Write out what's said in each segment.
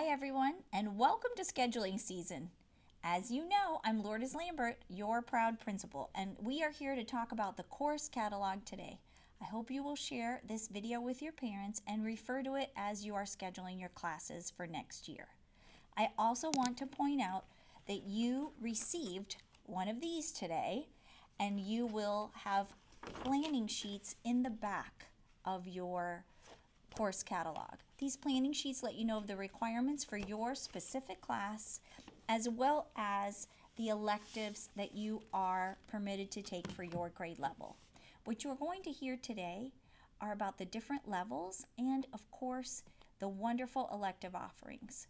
everyone, and welcome to scheduling season. As you know, I'm Lourdes Lambert, your proud principal, and we are here to talk about the course catalog today. I hope you will share this video with your parents and refer to it as you are scheduling your classes for next year. I also want to point out that you received one of these today, and you will have planning sheets in the back of your course catalog. These planning sheets let you know of the requirements for your specific class, as well as the electives that you are permitted to take for your grade level. What you're going to hear today are about the different levels and, of course, the wonderful elective offerings.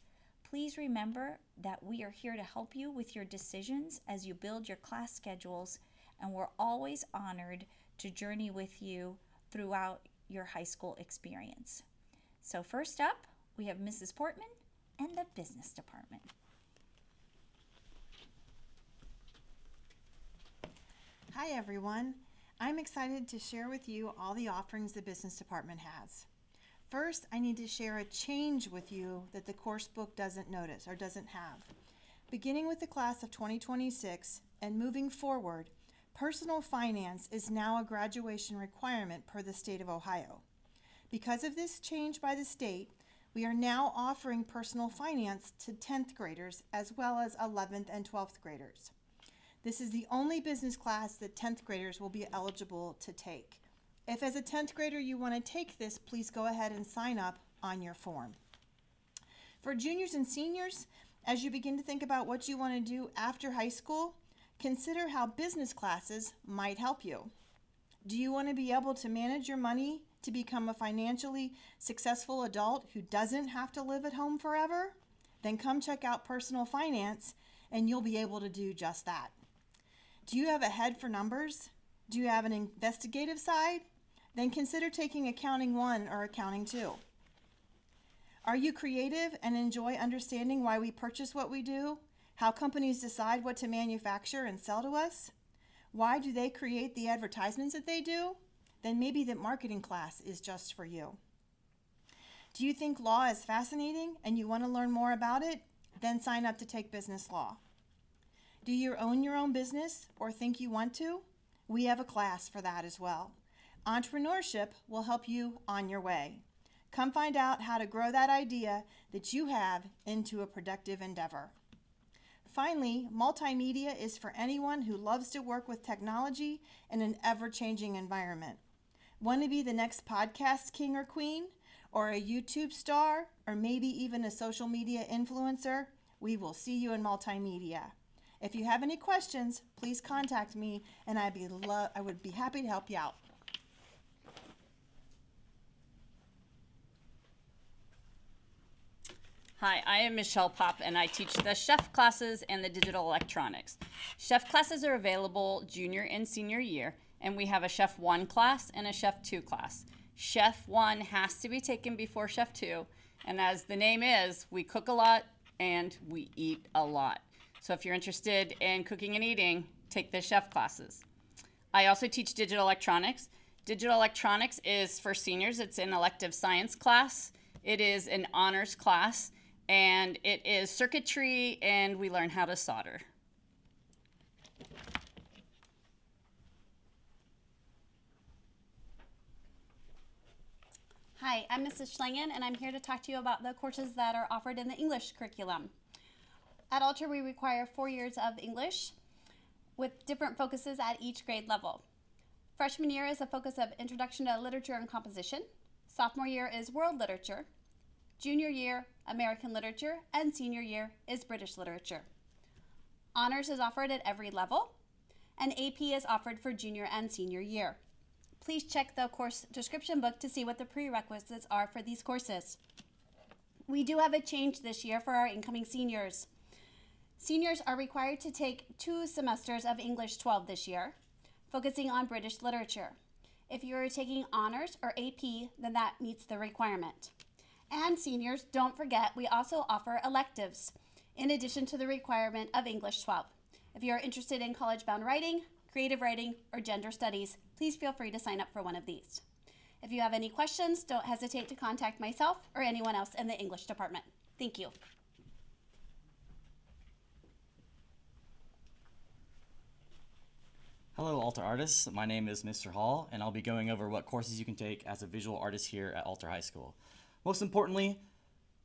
Please remember that we are here to help you with your decisions as you build your class schedules, and we're always honored to journey with you throughout your high school experience. So first up, we have Mrs. Portman and the business department. Hi everyone. I'm excited to share with you all the offerings the business department has. First, I need to share a change with you that the course book doesn't notice or doesn't have. Beginning with the class of 2026 and moving forward, personal finance is now a graduation requirement per the state of Ohio. Because of this change by the state, we are now offering personal finance to 10th graders as well as 11th and 12th graders. This is the only business class that 10th graders will be eligible to take. If as a 10th grader you want to take this, please go ahead and sign up on your form. For juniors and seniors, as you begin to think about what you want to do after high school, consider how business classes might help you. Do you want to be able to manage your money to become a financially successful adult who doesn't have to live at home forever? Then come check out personal finance and you'll be able to do just that. Do you have a head for numbers? Do you have an investigative side? Then consider taking Accounting 1 or Accounting 2. Are you creative and enjoy understanding why we purchase what we do? How companies decide what to manufacture and sell to us? Why do they create the advertisements that they do? Then maybe the marketing class is just for you. Do you think law is fascinating and you want to learn more about it? Then sign up to take business law. Do you own your own business or think you want to? We have a class for that as well. Entrepreneurship will help you on your way. Come find out how to grow that idea that you have into a productive endeavor. Finally, multimedia is for anyone who loves to work with technology in an ever-changing environment. Want to be the next podcast king or queen, or a YouTube star, or maybe even a social media influencer? We will see you in multimedia. If you have any questions, please contact me and I would be happy to help you out. Hi, I am Michelle Pop and I teach the chef classes and the digital electronics. Chef classes are available junior and senior year, and we have a Chef 1 class and a Chef 2 class. Chef 1 has to be taken before Chef 2, and as the name is, we cook a lot and we eat a lot. So if you're interested in cooking and eating, take the chef classes. I also teach digital electronics. Digital electronics is for seniors. It's an elective science class. It is an honors class, and it is circuitry, and we learn how to solder. Hi, I'm Mrs. Schlangen, and I'm here to talk to you about the courses that are offered in the English curriculum. At Alter, we require 4 years of English with different focuses at each grade level. Freshman year is a focus of Introduction to Literature and Composition. Sophomore year is World Literature. Junior year, American Literature, and senior year is British Literature. Honors is offered at every level, and AP is offered for junior and senior year. Please check the course description book to see what the prerequisites are for these courses. We do have a change this year for our incoming seniors. Seniors are required to take 2 semesters of English 12 this year, focusing on British literature. If you're taking honors or AP, then that meets the requirement. And seniors, don't forget, we also offer electives in addition to the requirement of English 12. If you're interested in college-bound writing, creative writing, or gender studies, please feel free to sign up for one of these. If you have any questions, don't hesitate to contact myself or anyone else in the English department. Thank you. Hello, Alter artists. My name is Mr. Hall, and I'll be going over what courses you can take as a visual artist here at Alter High School. Most importantly,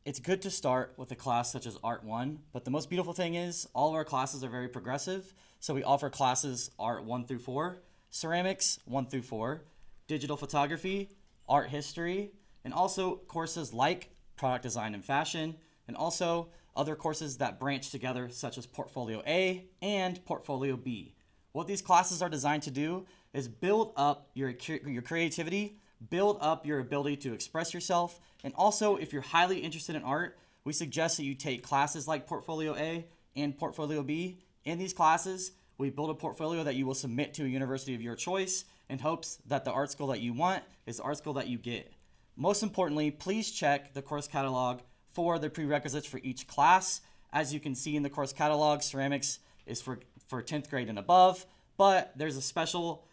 it's good to start with a class such as Art 1, but the most beautiful thing is all of our classes are very progressive. So we offer classes Art 1 through 4, Ceramics 1 through 4, Digital Photography, Art History, and also courses like Product Design and Fashion, and also other courses that branch together such as Portfolio A and Portfolio B. What these classes are designed to do is build up your creativity, build up your ability to express yourself, and also if you're highly interested in art, we suggest that you take classes like Portfolio A and Portfolio B. In these classes, we build a portfolio that you will submit to a university of your choice in hopes that the art school that you want is the art school that you get. Most importantly, please check the course catalog for the prerequisites for each class. As you can see in the course catalog, ceramics is for 10th grade and above, but there's a special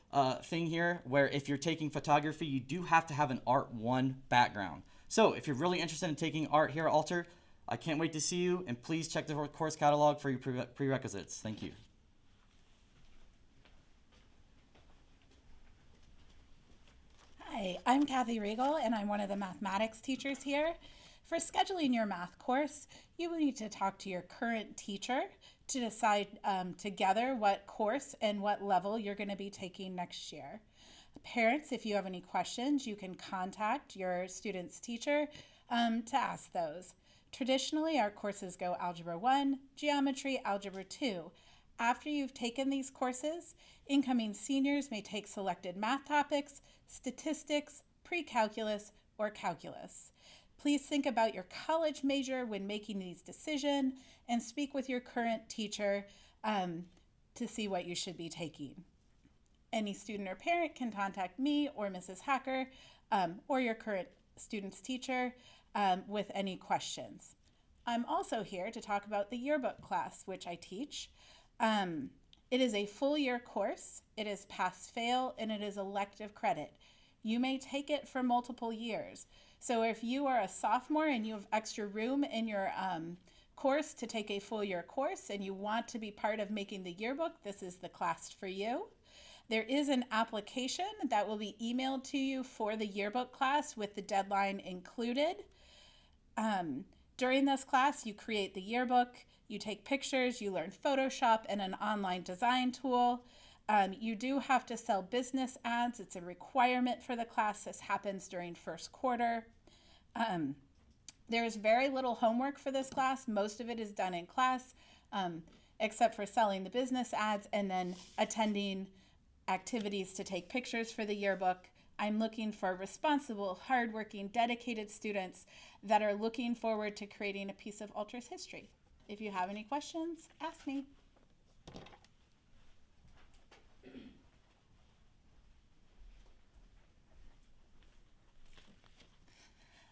thing here where if you're taking photography, you do have to have an Art 1 background. So if you're really interested in taking art here at Alter, I can't wait to see you, and please check the course catalog for your prerequisites. Thank you. Hi, I'm Kathy Regal, and I'm one of the mathematics teachers here. For scheduling your math course, you will need to talk to your current teacher to decide together what course and what level you're going to be taking next year. Parents, if you have any questions, you can contact your student's teacher to ask those. Traditionally, our courses go Algebra 1, Geometry, Algebra 2. After you've taken these courses, incoming seniors may take selected math topics, statistics, pre-calculus, or calculus. Please think about your college major when making these decisions and speak with your current teacher to see what you should be taking. Any student or parent can contact me or Mrs. Hacker or your current student's teacher with any questions. I'm also here to talk about the yearbook class, which I teach. It is a full year course, it is pass-fail, and it is elective credit. You may take it for multiple years. So if you are a sophomore and you have extra room in your course to take a full year course and you want to be part of making the yearbook, this is the class for you. There is an application that will be emailed to you for the yearbook class with the deadline included. During this class, you create the yearbook, you take pictures, you learn Photoshop and an online design tool. You do have to sell business ads. It's a requirement for the class. This happens during first quarter. There is very little homework for this class. Most of it is done in class, except for selling the business ads and then attending activities to take pictures for the yearbook. I'm looking for responsible, hardworking, dedicated students that are looking forward to creating a piece of Alter's history. If you have any questions, ask me.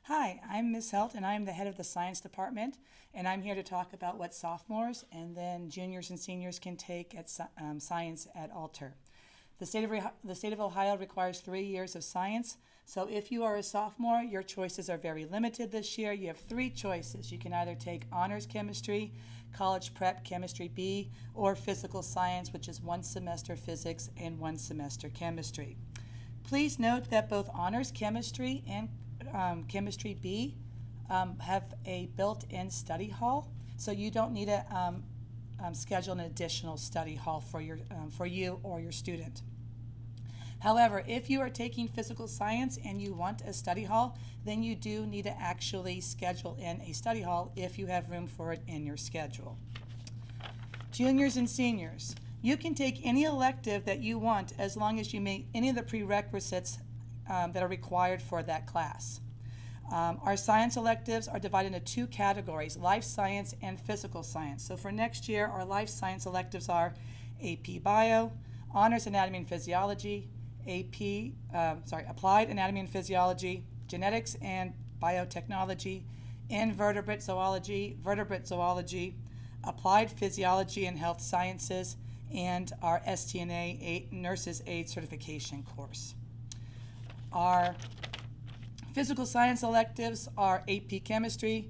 Hi, I'm Ms. Helt, and I'm the head of the science department, and I'm here to talk about what sophomores and then juniors and seniors can take at science at Alter. The state of Ohio requires 3 years of science, so if you are a sophomore, your choices are very limited this year. You have 3 choices. You can either take honors chemistry, college prep chemistry B, or physical science, which is 1 semester physics and 1 semester chemistry. Please note that both honors chemistry and chemistry B have a built-in study hall, so you don't need to schedule an additional study hall for you or your student. However, if you are taking physical science and you want a study hall, then you do need to actually schedule in a study hall if you have room for it in your schedule. Juniors and seniors, you can take any elective that you want as long as you meet any of the prerequisites that are required for that class. Our science electives are divided into 2 categories, life science and physical science. So for next year, our life science electives are AP Bio, Honors Anatomy and Physiology, Applied Anatomy and Physiology, Genetics and Biotechnology, Invertebrate Zoology, Vertebrate Zoology, Applied Physiology and Health Sciences, and our STNA Nurses Aid Certification course. Our physical science electives are AP Chemistry,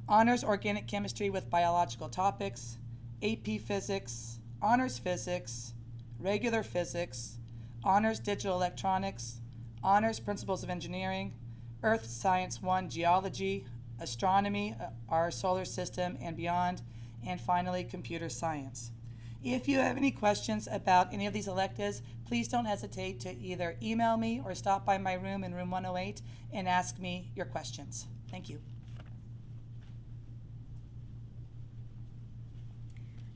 Honors Organic Chemistry with Biological Topics, AP Physics, Honors Physics, Regular Physics, Honors Digital Electronics, Honors Principles of Engineering, Earth Science 1 Geology, Astronomy, our solar system and beyond, and finally Computer Science. If you have any questions about any of these electives, please don't hesitate to either email me or stop by my room in room 108 and ask me your questions. Thank you.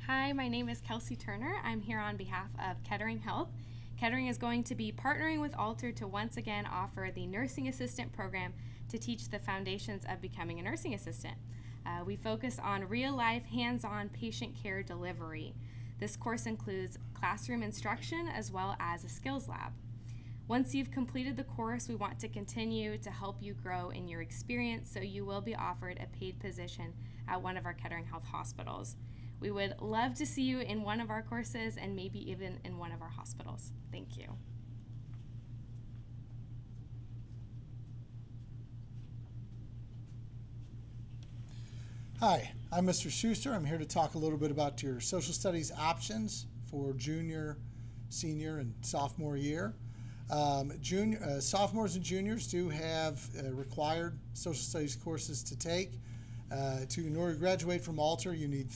Hi, my name is Kelsey Turner. I'm here on behalf of Kettering Health. Kettering is going to be partnering with Alter to once again offer the Nursing Assistant Program to teach the foundations of becoming a nursing assistant. We focus on real-life, hands-on patient care delivery. This course includes classroom instruction as well as a skills lab. Once you've completed the course, we want to continue to help you grow in your experience, so you will be offered a paid position at one of our Kettering Health hospitals. We would love to see you in one of our courses and maybe even in one of our hospitals. Thank you. Hi, I'm Mr. Schuster. I'm here to talk a little bit about your social studies options for junior, senior, and sophomore year. Sophomores and juniors do have required social studies courses to take. In order to graduate from Alter, you need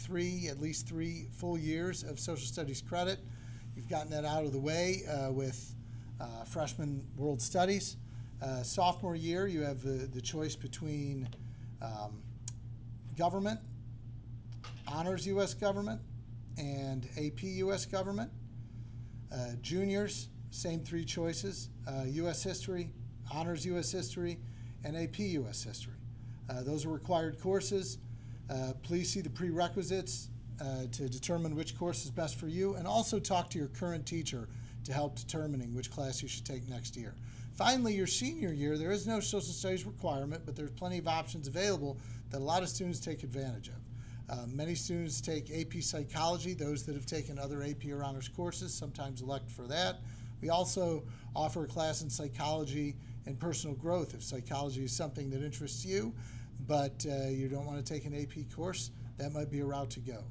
at least three full years of social studies credit. You've gotten that out of the way with freshman world studies. Sophomore year, you have the choice between government, honors U.S. government, and AP U.S. government. Juniors, same three choices, U.S. history, honors U.S. history, and AP U.S. history. Those are required courses. Please see the prerequisites to determine which course is best for you, and also talk to your current teacher to help determining which class you should take next year. Finally, your senior year, there is no social studies requirement, but there's plenty of options available that a lot of students take advantage of. Many students take AP Psychology. Those that have taken other AP or honors courses sometimes elect for that. We also offer a class in psychology and personal growth. If psychology is something that interests you, but you don't want to take an AP course, that might be a route to go.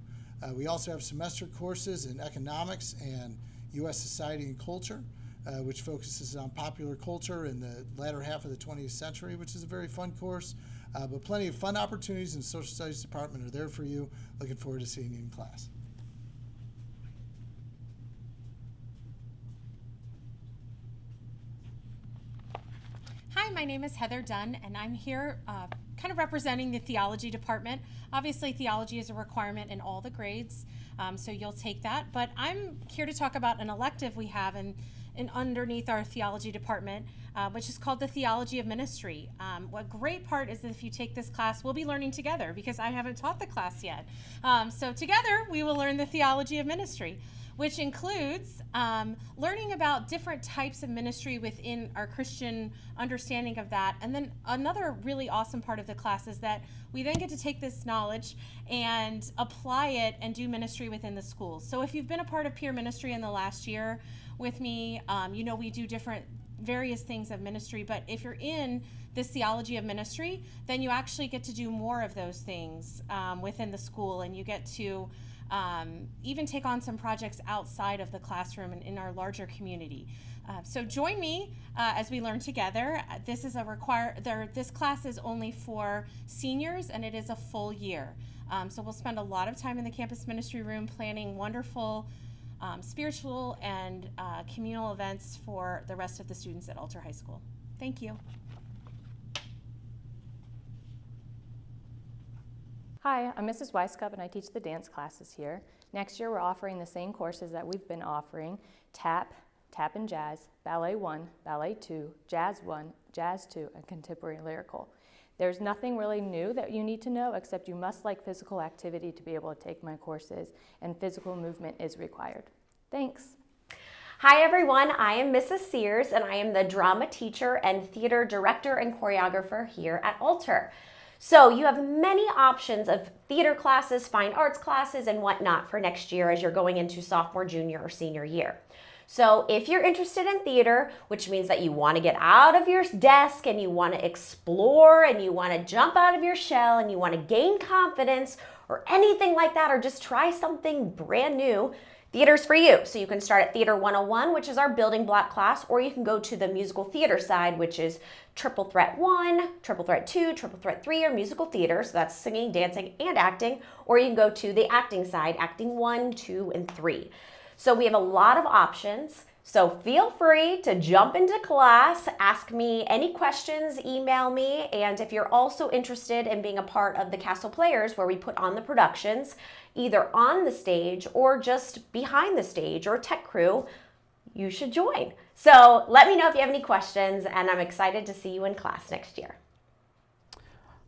We also have semester courses in economics and U.S. society and culture, which focuses on popular culture in the latter half of the 20th century, which is a very fun course. But plenty of fun opportunities in the social studies department are there for you. Looking forward to seeing you in class. Hi, my name is Heather Dunn, and I'm here kind of representing the theology department. Obviously, theology is a requirement in all the grades, so you'll take that. But I'm here to talk about an elective we have in underneath our theology department, which is called the Theology of Ministry. What great part is that if you take this class, we'll be learning together, because I haven't taught the class yet. So together, we will learn the Theology of Ministry, which includes learning about different types of ministry within our Christian understanding of that. And then another really awesome part of the class is that we then get to take this knowledge and apply it and do ministry within the schools. So if you've been a part of peer ministry in the last year with me, you know we do various things of ministry, but if you're in this theology of ministry, then you actually get to do more of those things within the school, and you get to even take on some projects outside of the classroom and in our larger community. So join me as we learn together. This is this class is only for seniors, and it is a full year. So we'll spend a lot of time in the campus ministry room planning wonderful spiritual and communal events for the rest of the students at Alter High School. Thank you. Hi, I'm Mrs. Weisskopf, and I teach the dance classes here. Next year, we're offering the same courses that we've been offering: tap, tap and jazz, ballet 1, ballet 2, jazz 1, jazz 2, and contemporary lyrical. There's nothing really new that you need to know, except you must like physical activity to be able to take my courses, and physical movement is required. Thanks. Hi everyone, I am Mrs. Sears, and I am the drama teacher and theater director and choreographer here at Alter. So you have many options of theater classes, fine arts classes, and whatnot for next year as you're going into sophomore, junior, or senior year. So if you're interested in theater, which means that you want to get out of your desk and you want to explore and you want to jump out of your shell and you want to gain confidence or anything like that, or just try something brand new, theater's for you. So you can start at Theater 101, which is our building block class, or you can go to the musical theater side, which is Triple Threat 1, Triple Threat 2, Triple Threat 3, or musical theater. So that's singing, dancing, and acting. Or you can go to the acting side, acting 1, 2, and 3. So we have a lot of options. So feel free to jump into class, ask me any questions, email me, and if you're also interested in being a part of the Castle Players, where we put on the productions, either on the stage or just behind the stage or tech crew, you should join. So let me know if you have any questions, and I'm excited to see you in class next year.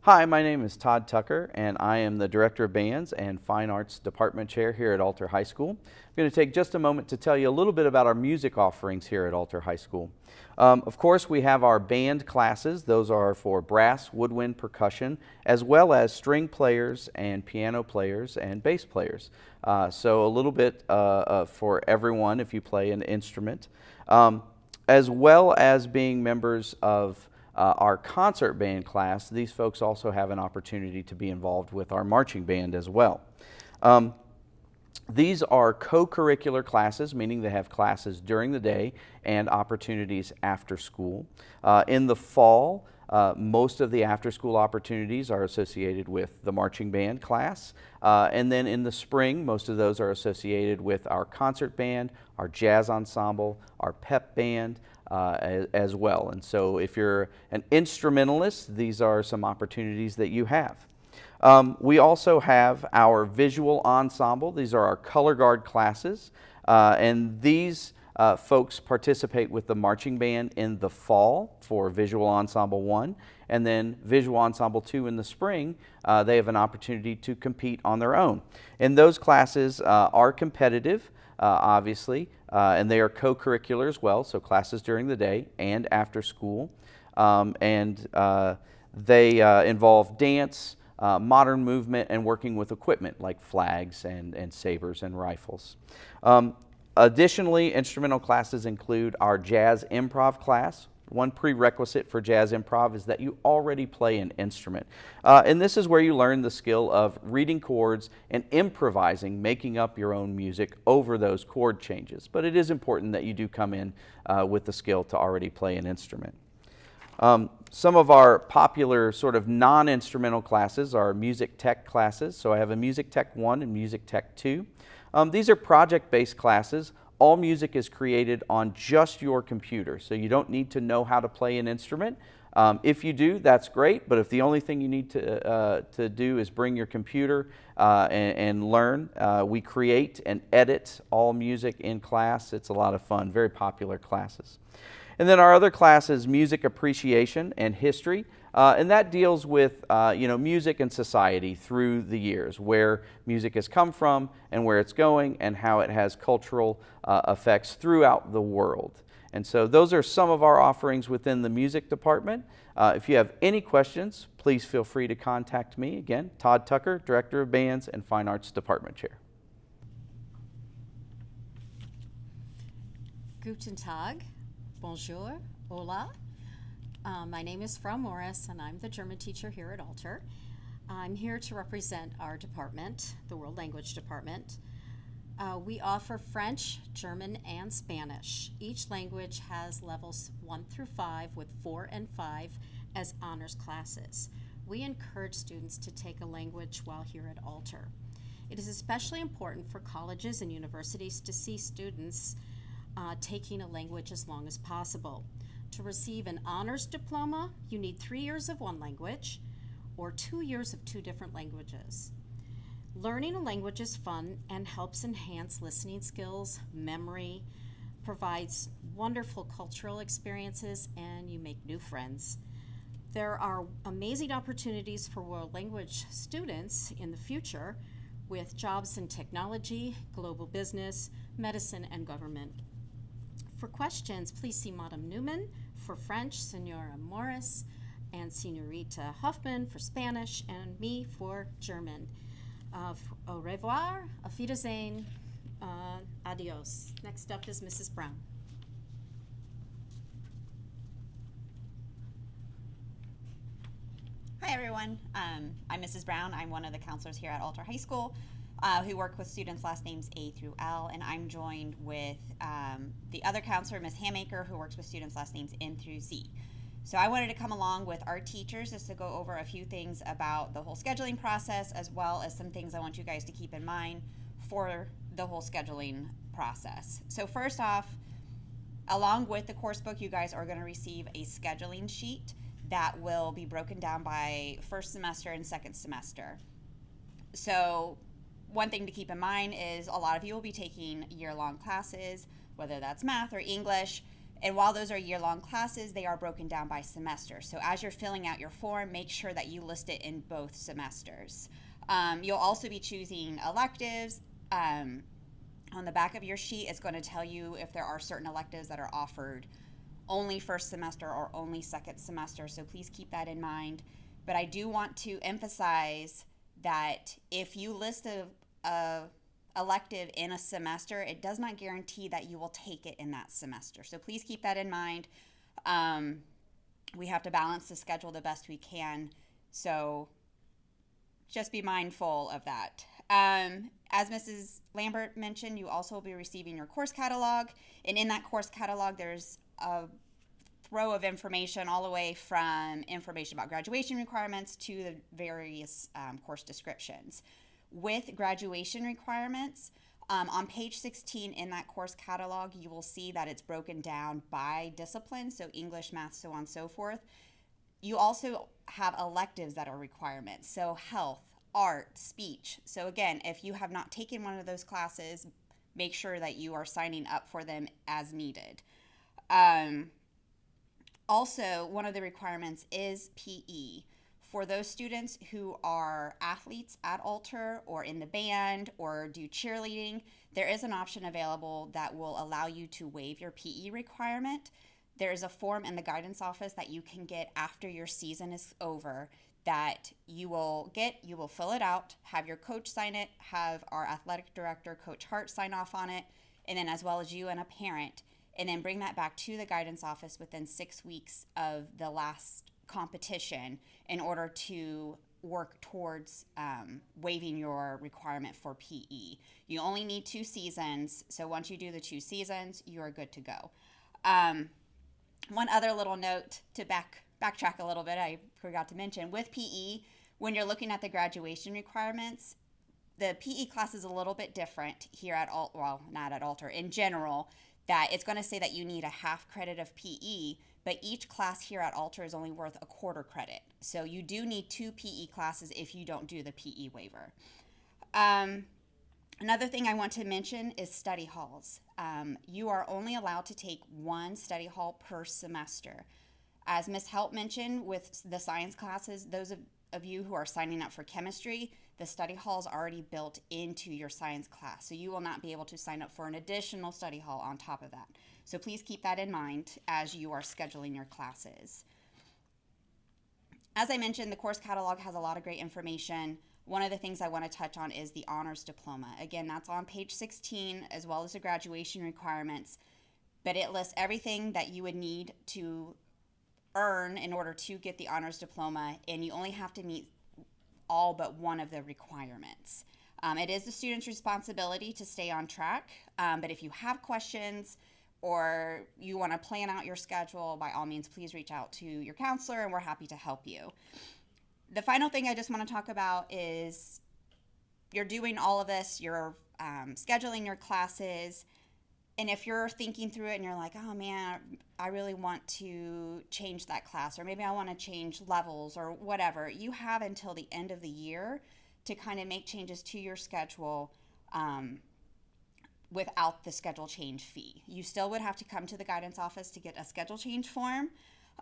Hi, my name is Todd Tucker, and I am the Director of Bands and Fine Arts Department Chair here at Alter High School. I'm going to take just a moment to tell you a little bit about our music offerings here at Alter High School. Of course, we have our band classes. Those are for brass, woodwind, percussion, as well as string players and piano players and bass players. So a little bit for everyone if you play an instrument, as well as being members of our concert band class. These folks also have an opportunity to be involved with our marching band as well. These are co-curricular classes, meaning they have classes during the day and opportunities after school. In the fall, most of the after-school opportunities are associated with the marching band class. And then in the spring, most of those are associated with our concert band, our jazz ensemble, our pep band, as well. And so if you're an instrumentalist, these are some opportunities that you have. We also have our visual ensemble. These are our color guard classes, and these folks participate with the marching band in the fall for Visual Ensemble 1, and then Visual Ensemble 2 in the spring. They have an opportunity to compete on their own. And those classes are competitive, obviously, and they are co-curricular as well, so classes during the day and after school. They involve dance, modern movement, and working with equipment like flags and sabers and rifles. Additionally, instrumental classes include our jazz improv class. One prerequisite for jazz improv is that you already play an instrument. And this is where you learn the skill of reading chords and improvising, making up your own music over those chord changes. But it is important that you do come in with the skill to already play an instrument. Some of our popular sort of non-instrumental classes are music tech classes. So I have a Music Tech 1 and Music Tech 2. These are project-based classes. All music is created on just your computer, so you don't need to know how to play an instrument. If you do, that's great, but if the only thing you need to do is bring your computer and learn, we create and edit all music in class. It's a lot of fun, very popular classes. And then our other class is Music Appreciation and History, and that deals with music and society through the years, where music has come from and where it's going and how it has cultural effects throughout the world. And so those are some of our offerings within the music department. If you have any questions, please feel free to contact me. Again, Todd Tucker, Director of Bands and Fine Arts Department Chair. Guten Tag. Bonjour, hola. My name is Frau Morris, and I'm the German teacher here at Alter. I'm here to represent our department, the World Language Department. We offer French, German, and Spanish. Each language has levels 1 through 5, with 4 and 5 as honors classes. We encourage students to take a language while here at Alter. It is especially important for colleges and universities to see students taking a language as long as possible. To receive an honors diploma, you need 3 years of one language or 2 years of 2 different languages. Learning a language is fun and helps enhance listening skills, memory, provides wonderful cultural experiences, and you make new friends. There are amazing opportunities for world language students in the future with jobs in technology, global business, medicine, and government. For questions, please see Madame Newman for French, Senora Morris, and Senorita Hoffman for Spanish, and me for German. Au revoir, auf Wiedersehen, Adios. Next up is Mrs. Brown. Hi everyone, I'm Mrs. Brown. I'm one of the counselors here at Alter High School who work with students' last names A through L, and I'm joined with the other counselor, Ms. Hammaker, who works with students' last names N through Z. So I wanted to come along with our teachers just to go over a few things about the whole scheduling process, as well as some things I want you guys to keep in mind for the whole scheduling process. So first off, along with the course book, you guys are going to receive a scheduling sheet that will be broken down by first semester and second semester. So one thing to keep in mind is a lot of you will be taking year-long classes, whether that's math or English, and while those are year-long classes, they are broken down by semester. So as you're filling out your form, make sure that you list it in both semesters. You'll also be choosing electives. On the back of your sheet, it's going to tell you if there are certain electives that are offered only first semester or only second semester, so please keep that in mind. But I do want to emphasize that if you list a elective in a semester, it does not guarantee that you will take it in that semester. So please keep that in mind. We have to balance the schedule the best we can, so just be mindful of that. As Mrs. Lambert mentioned, you also will be receiving your course catalog, and in that course catalog there's a throw of information all the way from information about graduation requirements to the various course descriptions. With graduation requirements, on page 16 in that course catalog, you will see that it's broken down by discipline, so English, math, so on and so forth. You also have electives that are requirements, so health, art, speech. So again, if you have not taken one of those classes, make sure that you are signing up for them as needed. Also, one of the requirements is PE. For those students who are athletes at Alter or in the band or do cheerleading, there is an option available that will allow you to waive your PE requirement. There is a form in the guidance office that you can get after your season is over that you will fill it out, have your coach sign it, have our athletic director, Coach Hart, sign off on it, and then as well as you and a parent, and then bring that back to the guidance office within 6 weeks of the last competition in order to work towards waiving your requirement for PE. You only need 2 seasons, so once you do the 2 seasons, you are good to go. One other little note to backtrack a little bit, I forgot to mention, with PE, when you're looking at the graduation requirements, the PE class is a little bit different here at Alter, well, not at Alter, in general, that it's going to say that you need a half credit of PE, but each class here at Alter is only worth a quarter credit. So you do need 2 PE classes if you don't do the PE waiver. Another thing I want to mention is study halls. You are only allowed to take 1 study hall per semester. As Ms. Help mentioned with the science classes, those of you who are signing up for chemistry, the study hall is already built into your science class, so you will not be able to sign up for an additional study hall on top of that. So please keep that in mind as you are scheduling your classes. As I mentioned, the course catalog has a lot of great information. One of the things I want to touch on is the honors diploma. Again, that's on page 16, as well as the graduation requirements, but it lists everything that you would need to earn in order to get the honors diploma, and you only have to meet all but one of the requirements. It is the student's responsibility to stay on track, but if you have questions or you want to plan out your schedule, by all means, please reach out to your counselor and we're happy to help you. The final thing I just want to talk about is you're doing all of this, you're scheduling your classes, and if you're thinking through it and you're like, oh man, I really want to change that class, or maybe I want to change levels or whatever, you have until the end of the year to kind of make changes to your schedule without the schedule change fee. You still would have to come to the guidance office to get a schedule change form,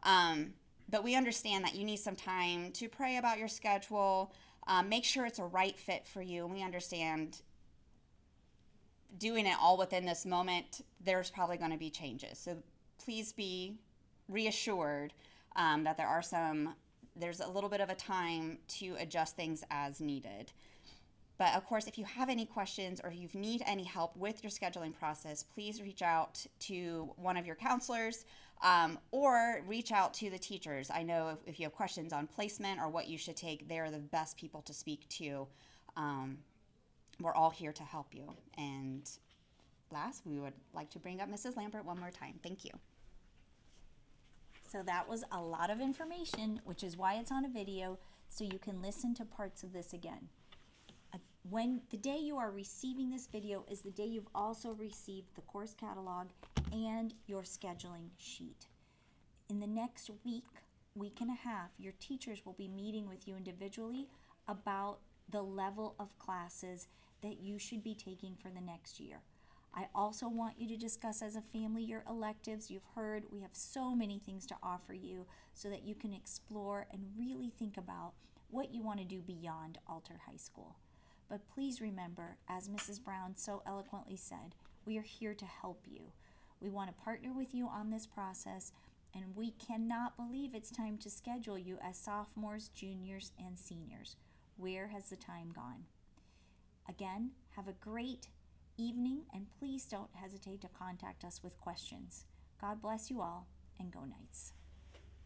but we understand that you need some time to pray about your schedule, make sure it's a right fit for you, and we understand doing it all within this moment, there's probably going to be changes. So please be reassured that there's a little bit of a time to adjust things as needed. But of course, if you have any questions or you need any help with your scheduling process, please reach out to one of your counselors or reach out to the teachers. I know if you have questions on placement or what you should take, they're the best people to speak to. We're all here to help you. And last, we would like to bring up Mrs. Lambert one more time. Thank you. So that was a lot of information, which is why it's on a video, so you can listen to parts of this again. When the day you are receiving this video is the day you've also received the course catalog and your scheduling sheet. In the next week and a half, your teachers will be meeting with you individually about the level of classes that you should be taking for the next year. I also want you to discuss as a family your electives. You've heard we have so many things to offer you so that you can explore and really think about what you want to do beyond Alter High School. But please remember, as Mrs. Brown so eloquently said, we are here to help you. We want to partner with you on this process, and we cannot believe it's time to schedule you as sophomores, juniors, and seniors. Where has the time gone? Again, have a great evening, and please don't hesitate to contact us with questions. God bless you all, and go Knights.